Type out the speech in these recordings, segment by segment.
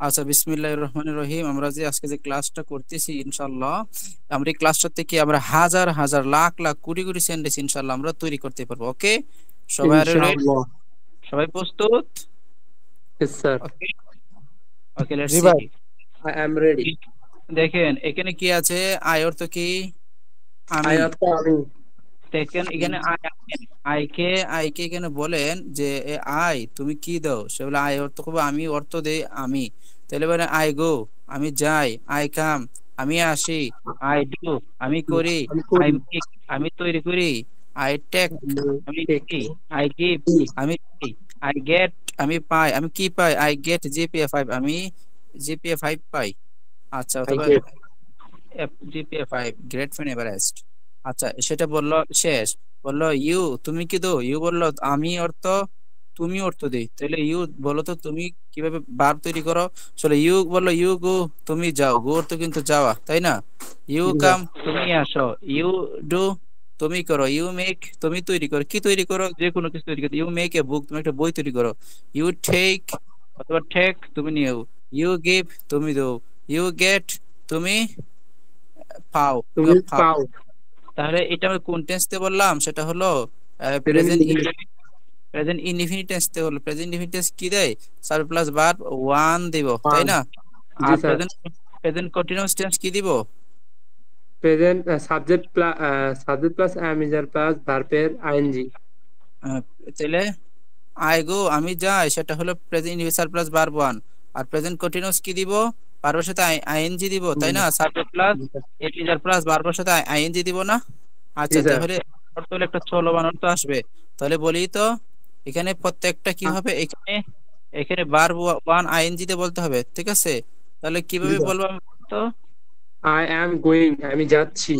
আচ্ছা, বিসমিল্লাহির রহমানির রহিম। আমরা যে আজকে যে ক্লাসটা করতেছি ইনশাআল্লাহ, আমরা এই ক্লাসটা থেকে আমরা হাজার হাজার লাখ লাখ কোটি কোটি সেন্টেন্স ইনশাআল্লাহ আমরা তৈরি করতে পারবো। ওকে, সবাই আর রেডি? ইনশাআল্লাহ। সবাই প্রস্তুত? Yes, sir. Okay, okay, let's জি সি। ভাই। I am ready. দেখেন এখানে কি আছে, আই অর্থ কি? I আমি। am coming. দেখেন এখানে আই আছেন। আইকে এখানে বলেন যে আই তুমি কি দাও, সে বলে আই অর্থ করবো আমি, অর্থ দেই আমি। তাহলে বলে আই গো আমি যাই, আই কাম আমি আসি, আই ডু আমি করি, আমি আই করি। মেক আমি তৈরি করি, আই টেক আমি Take. নিই, আই গিভ আমি দিই, আই গেট আমি পাই, আমি কি পাই? আই গেট জিপিএ 5, আমি জিপিএ 5 পাই। আচ্ছা, I অথবা get. GPA 5 great friend Everest. আচ্ছা, সেটা বললো শেষ। বললো ইউ তুমি কি দো, ইউ বললো আমি অর্থ তুমি অর্থ দেই। তাহলে ইউ বলো তো তুমি কিভাবে ভার্ব তৈরি করো। চলো, ইউ বললো ইউ গো তুমি যাও, গো অর্থ কিন্তু যাওয়া, তাই না? ইউ কাম তুমি আসো, ইউ ডু তুমি করো, ইউ মেক তুমি তৈরি করো, কি তৈরি করো? যে কোনো কিছু তৈরি করো। ইউ মেক এ বুক তুমি একটা বই তৈরি করো। ইউ টেক অথবা টেক তুমি নিও, ইউ গিভ তুমি দাও, ইউ গেট তুমি পাও তুমি পাও। পাও। তাহলে এটা আমরা কোন টেন্সতে বললাম? সেটা হলো Present present indefinite. Present indefinite টেন্সতে হলো। প্রেজেন্ট ইনডিফিনিট টেন্স কি দেয়? সাব প্লাস ভার্ব ওয়ান দিব, তাই One. না? জি আর sir. Present present continuous tense কি দিব? Present subject plus am is plus verb এর ing. আহ, তাহলে আই গো আমি যাই, সেটা হলো present indefinite plus verb one. আর প্রেজেন্ট কন্টিনিউয়াস কি দিব? ভার্বের সাথে আইএনজি দিব, তাই না? সাবজেক্ট প্লাস জি স্যার। এটিজার প্লাস ভার্বের সাথে আইএনজি দিব না? জি আচ্ছা, স্যার। তাহলে অর্থ হলো একটা চলমান অর্থ আসবে। তাহলে বলি তো, এখানে প্রত্যেকটা কি হবে? এখানে এখানে ভার্ব ওয়ান আইএনজি তে বলতে হবে, ঠিক আছে? তাহলে জি কিভাবে স্যার। বলবো আমি তো? I am going. আমি যাচ্ছি।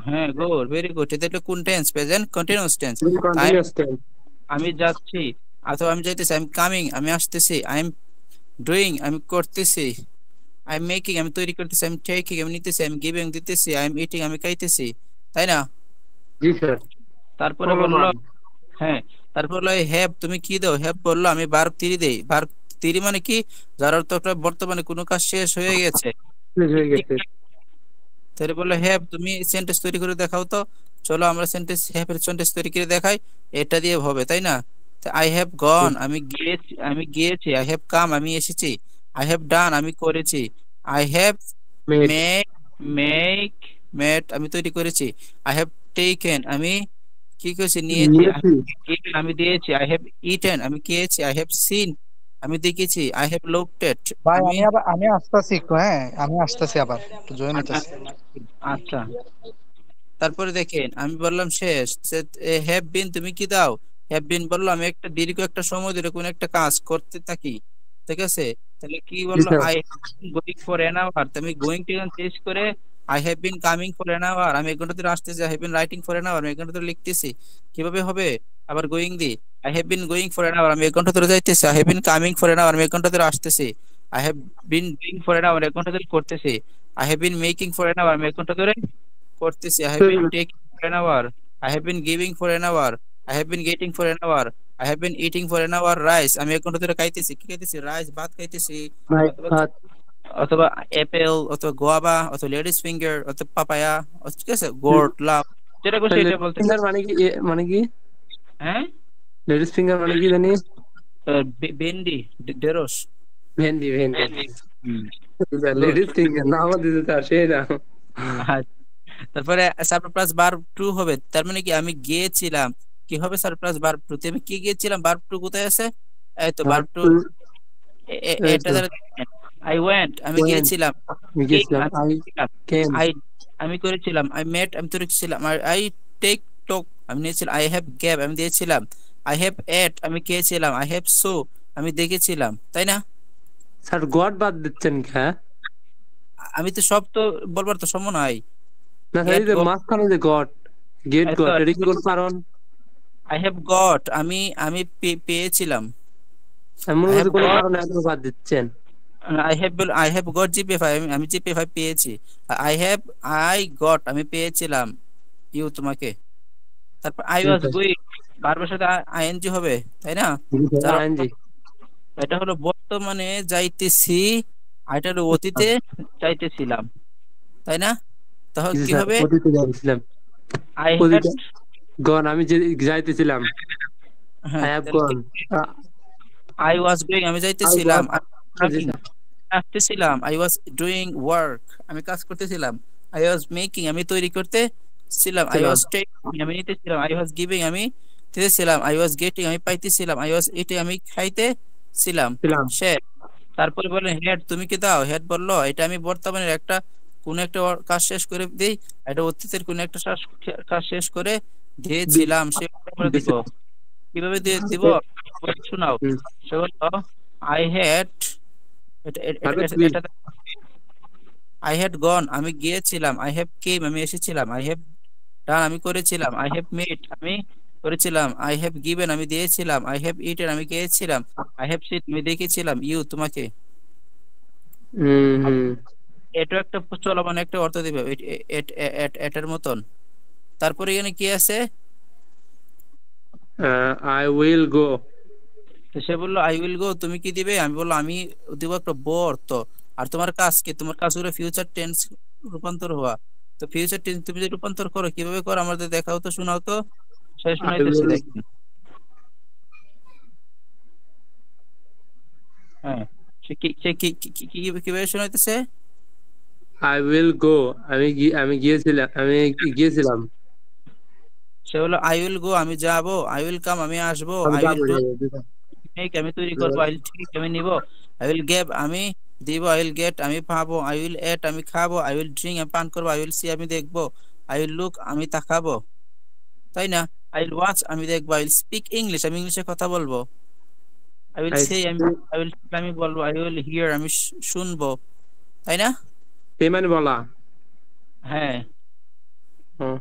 হ্যাঁ, গুড, ভেরি গুড। এটা একটা কোন tense? Present continuous tense. Present তাই continuous tense. আমি যাচ্ছি অথবা আমি যাইতেছি, আই এম কামিং আমি আসতেছি, আই এম ডুইং আমি করতেছি, আই এম মেকিং আমি তৈরি করতেছি, আই এম টেকিং আমি নিতেছি, আই এম গিভিং দিতেছি, আই এম ইটিং আমি খাইতেছি, তাই না? জি স্যার। তারপরে বললো, চলমান। হ্যাঁ, তারপর হলো হ্যাভ তুমি কি দাও? হ্যাভ বললো আমি ভার্ব 3 দেই। ভার্ব 3 মানে কি? যার অর্থ একটা বর্তমানে কোনো কাজ শেষ হয়ে গেছে। শেষ হয়ে গেছে। তাহলে বললো হ্যাভ তুমি সেন্টেন্স তৈরি করে দেখাও তো। চলো আমরা হ্যাভ এর সেন্টেন্স তৈরি করে দেখাই। এটা দিয়ে হবে, তাই না? আই হ্যাভ গন আমি গিয়েছি, আই হ্যাভ কাম আমি এসেছি, আই হ্যাভ ডান আমি করেছি, I have made. Make make made আমি তৈরি করেছি, আই হ্যাভ টেকেন আমি কি করেছি? নিয়েছি, I নিয়েছি। have given, আমি দিয়েছি, আই হ্যাভ ইটেন আমি খেয়েছি, আই হ্যাভ সিন আমি দেখেছি, আই হ্যাভ লুকড এট ভাই আমি। আমি আসতেছি একটু, হ্যাঁ আমি আসতেছি, আবার একটু জয়েন আ- হইতেছি। আচ্ছা, তারপরে দেখেন আমি বললাম শেষ। হ্যাভ বিন তুমি কি দাও? হ্যাভ বিন বললো আমি একটা দীর্ঘ একটা সময় ধরে কোন একটা কাজ করতে থাকি, ঠিক আছে? তাহলে কি জি বললো? Sir. I going for an hour, তুমি গোয়িং টি চেঞ্জ করে I have been coming for an hour, আমি 1 ঘন্টা ধরে আসতেছি, I have been writing for an hour, আমি 1 ঘন্টা ধরে লিখতেছি। কিভাবে হবে? আবার গোয়িং দি, I have been going for an hour, আমি 1 ঘন্টা ধরে যাইতেছি, I have been coming for an hour, আমি 1 ঘন্টা ধরে আসতেছি, I have bin doing for an hour, 1 ঘন্টা ধরে করতেছি, I have been making for an hour, আমি 1 ঘন্টা ধরে করতেছি, I have been taking for an hour, I have been giving for an hour, I have been getting for an hour, I have been eating for an hour rice, আমি 1 ঘন্টা ধরে খাইতেছি, কি খাইতেছি? রাইস, ভাত খাইতেছি। মাই অথবা ভাত। অথবা অ্যাপেল অথবা গোয়াবা অথবা লেডিস ফিঙ্গার অথবা পাপায়া, ঠিক আছে? গোর্ড লাভ, যেটা খুশি এটা লেডিস বলতে। ফিঙ্গার মানে কি? মানে কি? হ্যাঁ, লেডিস ফিঙ্গার মানে কি জানি? ভেন্ডি, ঢেঁড়স। ভেন্ডি ভেন্ডি। হুম, গুড। লেডিস ফিঙ্গার নামও দিতে চার সেই না। তারপরে সারপ্লাস ভার্ব টু হবে, তার মানে কি আমি গিয়েছিলাম। কি হবে সারপ্লাস ভার্ব টু? আমি কি গিয়েছিলাম? ভার্ব টু কোথায় আছে? এই তো ভার্ব ভার্ব টু। টু। এই এটা তো। দ্বারা আই ওয়েন্ট আমি ওয়েন। গিয়েছিলাম, আমি কেক গেছিলাম। আমি আই করেছিলাম, কেম। আই আমি করেছিলাম, আই মেট আমি তৈরি ছিলাম, আই টেক টক আমি নিয়েছিলাম, আই হ্যাভ গ্যাব আমি দিয়েছিলাম, আই হ্যাভ এট আমি খেয়েছিলাম, আই হ্যাভ সো আমি দেখেছিলাম, তাই না? স্যার গড বাদ দিচ্ছেন কে? আমি তো সব তো বলবার তো সময় নাই। না স্যার, গেট এই যে গট, মাঝখানে যে গড, গেট গড, এটা কি কোনো কারণ? আই হ্যাভ গট পেয়েছিলাম, আমি মনে আই হ্যাভ করছি কোনো গট, কারণে এত বাদ দিচ্ছেন। আই হ্যাভ গট জিপিএ 5 আমি জিপিএ 5 পেয়েছি, আই গট আমি পেয়েছিলাম ইউ তোমাকে। তারপর আই ওয়াজ গোয়িং, ভার্বের সাথে আইএনজি হবে, তাই না? যার অর্থ আইএনজি। এটা হলো বর্তমানে যাইতেছি, আর এটা হলো অতীতে যাইতেছিলাম, তাই না? তাহলে জি কি স্যার, হবে? অতীতে যাইতেছিলাম। আই হ্যাড, অতীতে গন, আমি যে যাইতেছিলাম। হ্যাঁ আই হ্যাভ তাহলে গন। আই ওয়াজ গোয়িং, আমি আই যাইতেছিলাম। গন। জি আমি স্যার। আসতেছিলাম, আই ওয়াজ ডুইং ওয়ার্ক, আমি কাজ করতেছিলাম। আই ওয়াজ মেকিং, আমি তৈরি করতেছিলাম। আই ছিলাম। ওয়াজ টেকিং, আমি নিতেছিলাম। আই ওয়াজ গিভিং, আমি দিতেছিলাম। আই ওয়াজ গেটিং, আমি পাইতেছিলাম। আই ওয়াজ ইটিং, আমি খাইতেছিলাম। ছিলাম। সে তারপরে বললেন হেড, তুমি কি দাও? হেড বললো এটা আমি বর্তমানের একটা কোন একটা কাজ শেষ করে দিই, এটা অতীতের কোন একটা কাজ শেষ করে দি- দিয়েছিলাম, সে করে দিব। দিছি। কিভাবে দিয়ে দিব? শোনাও। হুম। সে বললো আই হ্যাড, এটা এটা তারপর এটা তুই। এটা আই হ্যাড গন, আমি গিয়েছিলাম। আই হ্যাভ কেম, আমি এসেছিলাম। আই হ্যাভ ডান, আমি করেছিলাম। আই হ্যাভ মেড, আমি করেছিলাম। আই হ্যাভ গিভেন, আমি দিয়েছিলাম। আই হ্যাভ ইটেন, আমি খেয়েছিলাম। আই হ্যাভ সিট, আমি দেখেছিলাম। ইউ, তোমাকে। হুম হুম। এটা একটা চলমান একটা অর্থ দিবে এটার মতন। তারপরে এখানে কি আছে? I will go. তো সে বললো আই উইল গো, তুমি কি দিবে? আমি বললো আমি দিব একটা ব অর্থ। আর তোমার কাজ কি? তোমার কাজ হলো ফিউচার টেন্স রূপান্তর হওয়া। তো ফিউচার টেন্স তুমি যদি রূপান্তর করো কিভাবে করো আমাদের দেখাও তো, শোনাও তো। Say I শুনাইতেছে, will. দেখেন। হ্যাঁ, কিভাবে শোনাইতেছে? I will go. আমি গিয়েছিলাম। আমি গিয়েছিলাম। সে বললো আই উইল গো, আমি যাবো। আই উইল কাম, আমি আসবো। আমি আই উইল যাবো ডু, যাবো। মেক, আমি তৈরি করবো। আই উইল টেক, আমি নিব। আই উইল গেভ, আমি দিব। আই উইল গেট, আমি পাবো। আই উইল এট, আমি খাবো। আই উইল ড্রিঙ্ক, আমি পান করবো। আই উইল সি, আমি দেখবো। আই উইল লুক, আমি তাকাবো, তাই না? আই উইল ওয়াচ, আমি দেখবো। আই উইল স্পিক ইংলিশ, আমি ইংলিশে কথা বলবো। I will I say, I will, আমি বলবো। আই উইল হিয়ার, আমি শুনবো, তাই না? সে মানে বলা। হ্যাঁ। হুম।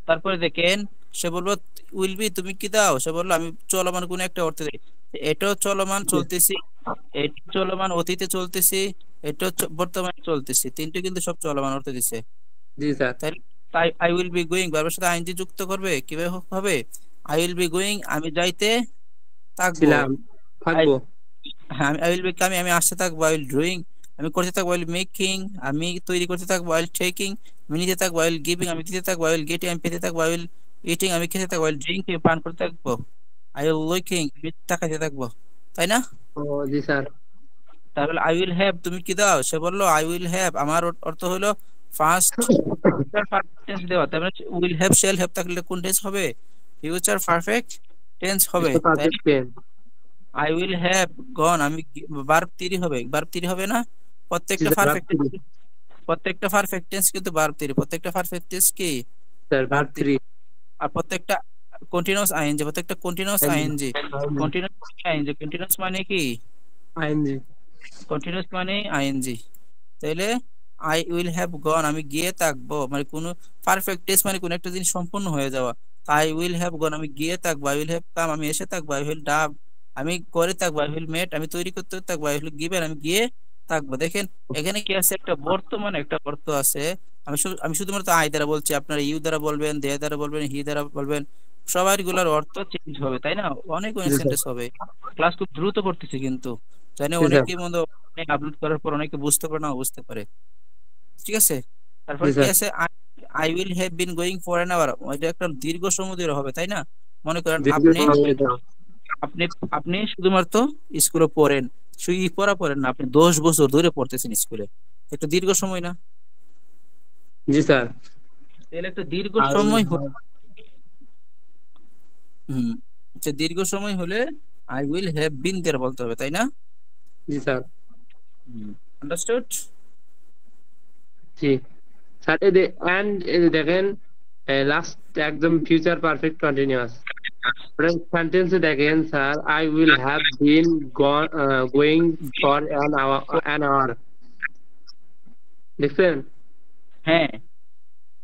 তারপরে দেখেন, সে বলবো উইল বি, তুমি কি দাও? সে বললো আমি চলমান কোন একটা অর্থে দিই। এটাও চলমান চলতেছি, এটা চলমান অতীতে চলতেছি, এটাও বর্তমানে চলতেছি, তিনটে কিন্তু সব চলমান অর্থে দিছে। জি স্যার। তাই তাই আই উইল বি গোয়িং ভার্বের সাথে আইএনজি যুক্ত করবে, কিভাবে হবে? আই উইল বি গোয়িং, আমি যাইতে থাকবো। ছিলাম। আই, থাকবো। হ্যাঁ, আই উইল বি কামিং, আমি আসতে থাকবো। আই উইল ডুইং, আমি করতে থাকবো। আই উইল মেকিং, আমি তৈরি করতে থাকবো। আই উইল টেকিং, আমি নিতে থাকবো। আই উইল গিভিং, আমি দিতে থাকবো। আই উইল গেটিং, আমি পেতে থাকবো। আই উইল ইটিং, আমি খেতে থাকবো। আই উইল ড্রিঙ্কিং, পান করতে থাকবো। আই উইল লুকিং, আমি তাকাতে থাকবো, তাই না? ও জি স্যার। তাহলে আই উইল হ্যাভ, তুমি কি দাও? সে বললো আই উইল হ্যাভ, আমার অর্থ হলো ফার্স্ট পারফেক্ট টেন্স দেওয়া। তার মানে উইল হ্যাভ শেল হ্যাভ থাকলে কোন টেন্স হবে? ফিউচার পারফেক্ট টেন্স হবে, তাই না? Perfect tense. I will have gone, আমি ভার্ব 3 হবে, ভার্ব 3 হবে না? জি প্রত্যেকটা স্যার, ভার্ব পারফেক্ট, 3। প্রত্যেকটা পারফেক্ট টেন্স কিন্তু ভার্ব 3, প্রত্যেকটা পারফেক্ট টেন্স কি স্যার, ভার্ব ভার্ব 3। 3। আর প্রত্যেকটা কন্টিনিউয়াস আইএনজি, প্রত্যেকটা continuous ING. Continuous ING, continuous মানে কি? আইএনজি। কন্টিনিউয়াস মানে আইএনজি। তাইলে আই উইল হ্যাভ গন, আমি গিয়ে থাকবো, মানে কোনো পারফেক্ট টেন্স মানে কোনো একটা জিনিস সম্পূর্ণ হয়ে যাওয়া। আই উইল হ্যাভ গন, আমি গিয়ে থাকবো। আই উইল হ্যাভ কাম, আমি এসে থাকবো। আই উইল ডাব, আমি করে থাকবো। আই উইল মেট, আমি তৈরি করতে থাকবো। আই উইল গিভেন, আমি গিয়ে থাকবো। দেখেন এখানে কি আছে? একটা বর্তমান একটা অর্থ আছে। আমি শুধুমাত্র আই দ্বারা বলছি, আপনারা ইউ দ্বারা বলবেন, দে দ্বারা বলবেন, হি দ্বারা বলবেন, সবার গুলার অর্থ চেঞ্জ হবে, তাই না? অনেক অনেক জি স্যার। সেন্টেন্স হবে। ক্লাস খুব দ্রুত করতেছে কিন্তু, জানি জি স্যার। অনেকে মনে আপলোড করার পর অনেকে বুঝতে পারে না, বুঝতে পারে। ঠিক আছে। তারপর জি কি স্যার। আছে? I will have been going for an hour, এটা একটা দীর্ঘ সময় ধরে হবে, তাই না? মনে করেন দীর্ঘ আপনি সময় দাও। আপনি আপনি শুধুমাত্র স্কুলে পড়েন, শুধু পড়া পড়েন না, আপনি 10 বছর ধরে পড়তেছেন স্কুলে, একটা দীর্ঘ সময় না? জি স্যার। তাহলে একটা দীর্ঘ আর সময় হম, আচ্ছা, দীর্ঘ সময় হলে I will have been there বলতে হবে, তাই না? জি স্যার। আন্ডারস্টুড? জি স্যার। এন্ড দেখেন, লাস্ট একদম ফিউচার পারফেক্ট কন্টিনিউয়াস। সেন্টেন্সে দেখেন sir, I will have been going for an hour. দেখছেন? হ্যাঁ,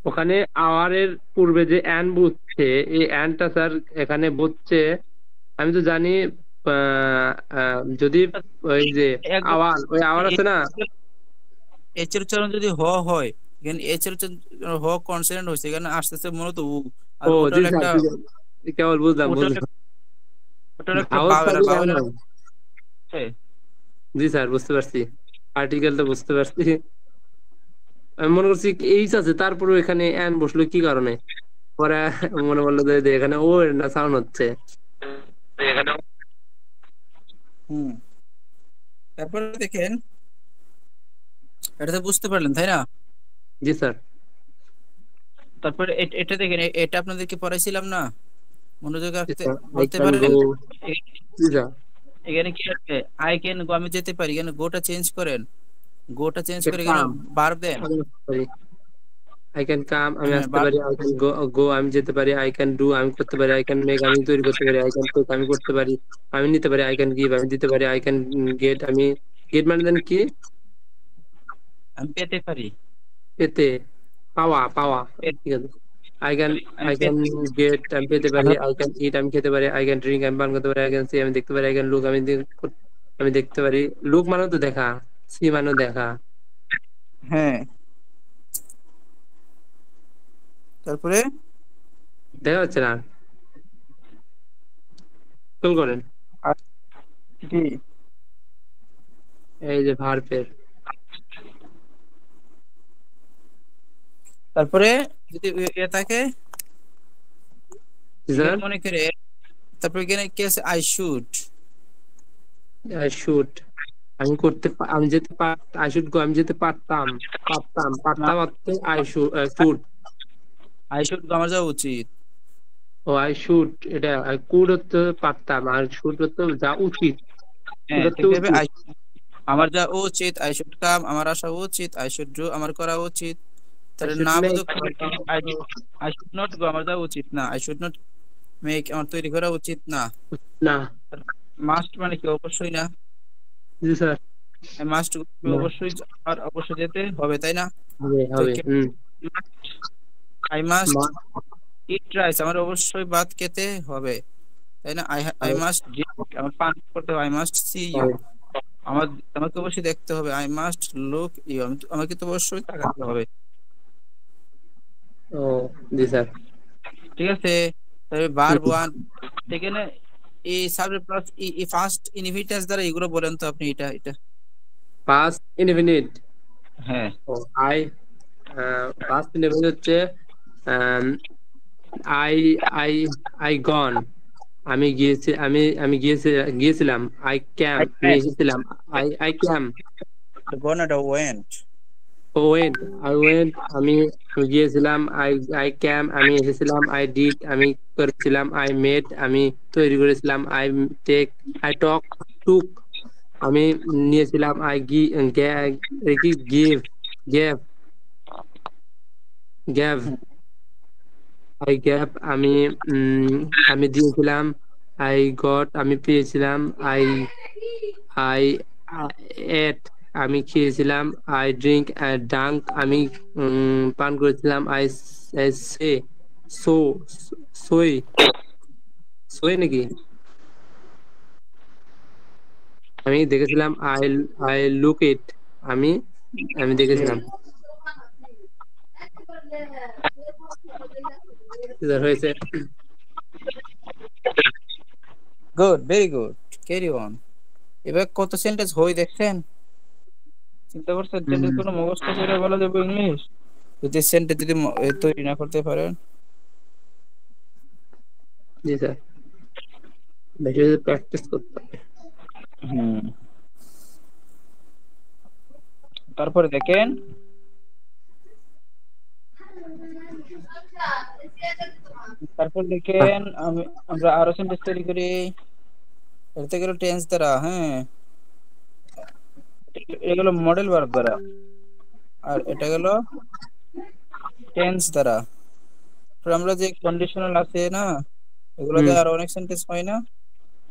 ওখানে আওয়ারের পূর্বে যে অ্যান বুঝছে, এই অ্যানটা স্যার এখানে বুঝছে। আমি তো জানি, যদি ওই যে একদম। আওয়ার, ওই আওয়ার আছে না। এইচ এর উচ্চারণ যদি হ হয়, এখানে এইচ এর উচ্চারণ হ কনসোনেন্ট হয়েছে, এখানে আসতেছে মূলত উ। আর ও ওটা জি হলো স্যার, একটা, কেবল বুঝলাম ওটা হলো বুঝলাম। ওটা হলো একটা ভাওয়াল বাওয়েল, আর থাকলে বাওয়েল, পারছে? জি স্যার, বুঝতে পারছি। আর্টিকেল তো বুঝতে পারছি। আমি মনে করছি এইচ আছে, তারপরে এখানে অ্যান বসলো কি কারণে? পরে মনে পড়লো যে এখানে ও এর না সাউন্ড হচ্ছে। হুম। তারপরে দেখেন, এটা তো বুঝতে পারলেন তাই না? জি স্যার। তারপরে এটা দেখেন, এটা আপনাদেরকে পড়াইছিলাম না? মনোযোগ জি রাখতে স্যার, আই বলতে ক্যান গো। পারেন। জি স্যার। এখানে কি আছে? আই ক্যান গো, আমি যেতে পারি, এখানে গোটা চেঞ্জ করেন। গোটা চেঞ্জ করে এখানে কাম, ভার্ব দেন। আই ক্যান কাম, আমি হ্যাঁ, আসতে ভার্ব। পারি। আই ক্যান গো, গো আমি যেতে পারি। আই ক্যান ডু, আমি করতে পারি। আই ক্যান মেক, আমি তৈরি করতে পারি। আই ক্যান কুক, আমি করতে পারি। আমি নিতে পারি। আই ক্যান গিভ, আমি দিতে পারি। আই ক্যান গেট, আমি গেট মানে দেন কি? আমি পেতে পারি। পেতে, পাওয়া পাওয়া। পে- ঠিক আছে। আই ক্যান, আমি আই ক্যান গেট, আমি পেতে পারি। আই ক্যান ইট, আমি খেতে পারি। আই ক্যান ড্রিঙ্ক, আমি পান করতে পারি। আই ক্যান সি, আমি দেখতে পারি। আই ক্যান লুক, আমি দেখতে পারি। লুক মানে তো দেখা, সি মানে দেখা। হ্যাঁ, তারপরে দেখা যাচ্ছে না? খেয়াল করেন, আর কি? এই যে ভার্বের। তারপরে যদি এ থাকে, এখানে স্যার, মনে করে, তারপরে এখানে কি আছে? I should. আই শুড, আমি করতে আমি যেতে আই শুড গো, আমি যেতে পারতাম। পারতাম, না, পারতাম অর্থে আই শুড। আই শুড আমার যাওয়া উচিত। ও আই শুড, এটা আই কুড হতে পারতাম, আর শুড হতে যা উচিত। শুড হ্যাঁ, হতে দেখতে হবে উচিত। আই, আমার যা উচিত। আই শুড কাম, আমার আসা উচিত। আই শুড ডু, আমার করা উচিত। আই তাহলে শুড না মেক, বোধক আই শুড নট গো, আমার যাওয়া উচিত না। আই শুড নট মেক, আমার তৈরি করা উচিত না। না। মাস্ট মানে কি? অবশ্যই না। জি স্যার। মাস্ট না, অবশ্যই, আর অবশ্যই যেতে হবে তাই না? হবে তো হবে। আই মাস্ট মা- ইট রাইস, আমার অবশ্যই ভাত খেতে হবে তাই না? আই আই হবে, মাস্ট ড্রিঙ্ক, আমার পান করতে হবে। আই মাস্ট সি ইউ, হবে। আমার আমাকে অবশ্যই দেখতে হবে। আই মাস্ট লুক ইউ, আমাকে তো অবশ্যই তাকাতে হবে। ও জি স্যার। ঠিক আছে। তবে ভার্ব ওয়ান, সেখানে এই সাবজেক্ট প্লাস এই ফার্স্ট ইনভিটেন্স দ্বারা এগুলো বলেন তো আপনি, এটা এটা। Past indefinite. হ্যাঁ, ও আই, পাস্ট ইনডিফিনিট হচ্ছে আই, আই আই গন, আমি গিয়েছি, আমি গিয়েছিলাম। আই ক্যাম, আই আমি ওয়েন্ট। এসেছিলাম। I came. গনাটা ওয়েন্ট। ওয়েন্ট, আই ওয়েন্ট, আমি গিয়েছিলাম। আই ক্যাম, আমি এসেছিলাম। আই ডিড, আমি করেছিলাম। আই মেড, আমি তৈরি করেছিলাম। আই টেক, আই টুক, আমি নিয়েছিলাম। I give, gave, gave, I gave, আমি দিয়েছিলাম। আই গট, আমি পেয়েছিলাম। আই আই এট, আমি খেয়েছিলাম। আই ড্রিঙ্ক, ডাঙ্ক, আমি পান করেছিলাম। আই সে, সো, সই, সই নাকি? আমি দেখেছিলাম। আই লুক ইট, আমি আমি দেখেছিলাম। হয়েছে। Good, very good, carry on. এবার কত সেন্টেন্স হই দেখছেন? চিন্তা করছেন হুম, সেন্টেন্স কোনো মুখস্থ করে বলা যাবে ইংলিশ? যদি সেন্টেন্স যদি তৈরি না করতে পারেন। জি স্যার, বেশি বেশি প্র্যাকটিস করতে হবে। হুম। তারপরে দেখেন, তারপর দেখেন আমরা আরো সেন্টেন্স তৈরি করি। এটা গেল টেন্স দ্বারা, হ্যাঁ, এগুলো মডেল ভার্ব দ্বারা, আর এটা গেল টেন্স দ্বারা। তারপর আমরা যে কন্ডিশনাল আছে না, এগুলো হুম, দিয়ে আরো অনেক সেন্টেন্স হয় না?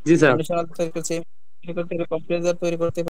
জি স্যার। কন্ডিশনাল তৈরি করতে, কম্প্রেসার তৈরি করতে